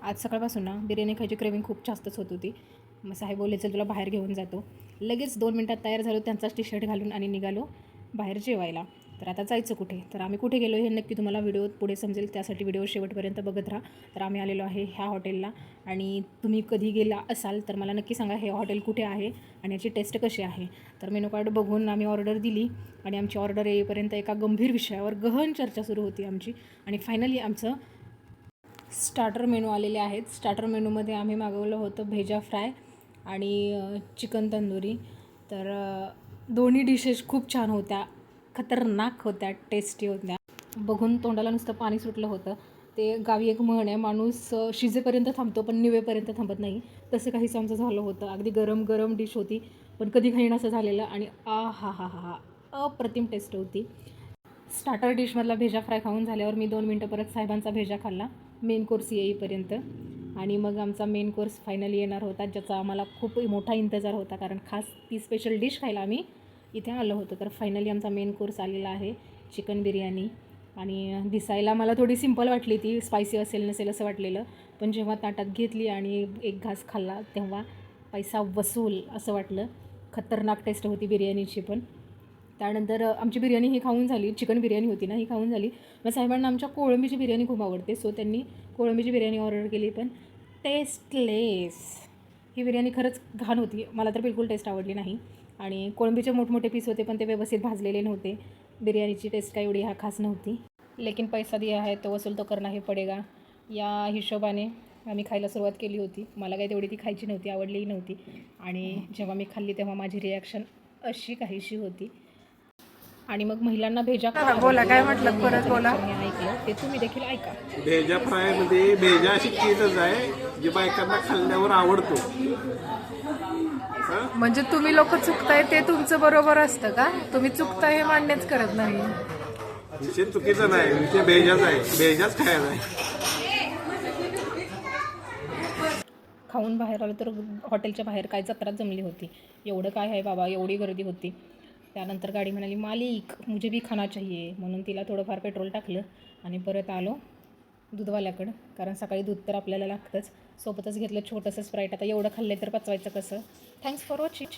आज सकाळपासून ना बिर्याणी खायची क्रेविंग खूप जास्तच होत होती. मग साहेब बोलले चल तुला बाहेर घेऊन जातो. लगेच 2 मिनिटात तयार झालो, त्यांचाच टी शर्ट घालून आणि निघालो बाहेर जेवायला. तर आता जायचं कुठे, तर आम्ही कुठे गेलो हे नक्की तुम्हाला व्हिडिओ पुढे समजेल, त्यासाठी व्हिडिओ शेवटपर्यंत बघत राहा. तर आम्ही आलेलो आहे ह्या हॉटेलला, आणि तुम्ही कधी गेला असाल तर मला नक्की सांगा हे हॉटेल कुठे आहे आणि याची टेस्ट कशी आहे. तर मेनू कार्ड बघून आम्ही ऑर्डर दिली आणि आमची ऑर्डर येईपर्यंत एका गंभीर विषयावर गहन चर्चा सुरू होती आमची. आणि फायनली आमचं स्टार्टर मेनू आलेले आहेत. स्टार्टर मेनूमध्ये आम्ही मागवलं होतं भेजा फ्राय आणि चिकन तंदुरी. तर दोन्ही डिशेस खूप छान होत्या, खतरनाक होत्या, टेस्टी होत्या. बघून तोंडाला नुसतं पाणी सुटलं होतं. ते गावी एक म्हण आहे, माणूस शिजेपर्यंत थांबतो पण निवेपर्यंत थांबत नाही. तसं काहीच आमचं झालं होतं. अगदी गरम गरम डिश होती, पण कधी खाईन असं झालेलं. आणि हा हा हा हा अप्रतिम टेस्ट होती. स्टार्टर डिशमधला भेजा फ्राय खाऊन झाल्यावर मी 2 मिनटं परत साहेबांचा भेजा खाल्ला मेन कोर्स येईपर्यंत. आणि मग आमचा मेन कोर्स फायनली येणार होता, ज्याचा आम्हाला खूप मोठा इंतजार होता, कारण खास ती स्पेशल डिश खायला आम्ही इथे आलो होतो. तर फायनली आमचा मेन कोर्स आलेला आहे, चिकन बिर्याणी. आणि दिसायला मला थोडी सिंपल वाटली, ती स्पायसी असेल नसेल असं वाटलेलं, पण जेव्हा ताटात घेतली आणि एक घास खाल्ला तेव्हा पैसा वसूल असं वाटलं. खतरनाक टेस्ट होती बिर्याणीची पण. त्यानंतर आमची बिर्याणी ही खाऊन झाली, चिकन बिर्याणी होती ना ही खाऊन झाली. मग साहेबांना आमच्या कोळंबीची बिर्याणी खूप आवडते, सो त्यांनी कोळंबीची बिर्याणी ऑर्डर केली, पण टेस्टलेस. ही बिर्याणी खरंच घाण होती, मला तर बिलकुल टेस्ट आवडली नाही. आणि कोळंबीचे मोठमोठे पीस होते पण ते व्यवस्थित भाजलेले नव्हते. बिर्याणीची टेस्ट काय एवढी खास नव्हती. लेकिन पैसा दिया है तो वसूल तो करना ही पडेगा, या हिशोबाने आम्ही खायला सुरुवात केली होती. मला काही तेवढी ती खायची नव्हती, आवडलीही नव्हती. आणि जेव्हा मी खाल्ली तेव्हा माझी रिॲक्शन अशी काहीशी होती. आणि मग महिलांना भेजा बोला काय म्हटलं, परत बोला. मी ऐकलं ते तुम्ही देखील ऐका. भेजा फ्रायमध्ये भेजा अशी चीजच आहे जी बायकांना खाल्ल्यावर आवडतो. म्हणजे तुम्ही लोक चुकताय ते तुमचं बरोबर असतं का? तुम्ही चुकताय हे मान्यच करत नाही. विषय चुकीचा नाही, विषय भेजाच आहे, भेजाच खायला आहे. खाऊन बाहेर आलो तर हॉटेलच्या बाहेर काय जत्राच जमली होती. एवढं काय आहे बाबा, एवढी गर्दी होती. त्यानंतर गाडी म्हणाली मालिक मुझे भी खाना चाहिए, म्हणून तिला थोडंफार पेट्रोल टाकलं आणि परत आलो दूधवाल्याकडं, कारण सकाळी दूध तर आपल्याला लागतंच. सोबतच घेतलं छोटंसं स्प्राईट. आता एवढं खाल्लं तर पचवायचं कसं. Thanks for watching.